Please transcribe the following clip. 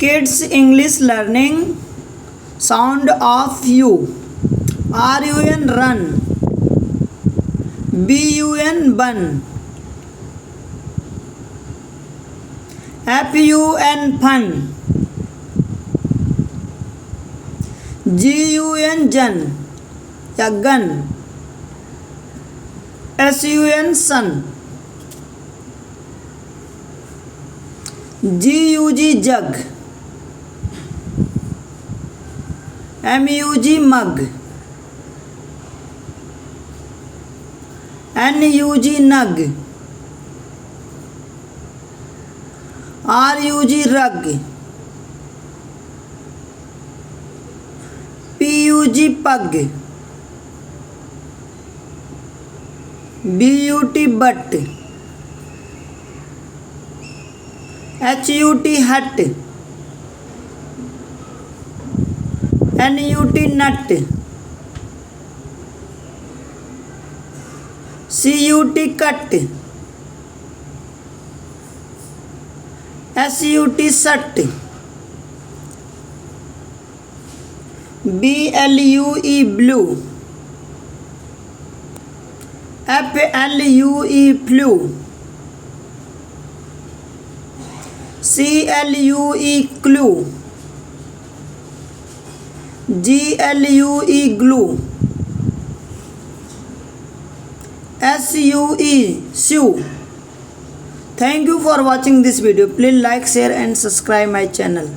Kids English learning sound of U. RUN run. BUN bun. FUN fun. GUN jun या gun. SUN sun. GUG jug. MUG mug. NUG nug. RUG rug. PUG pug. BUT butt. HUT hut. NUT nut. CUT cut. SUT sut. BLUE blue. FLUE flu. CLUE clue. GLUE glue. SUE sue. Thank you for watching this video. Please like, share and subscribe my channel.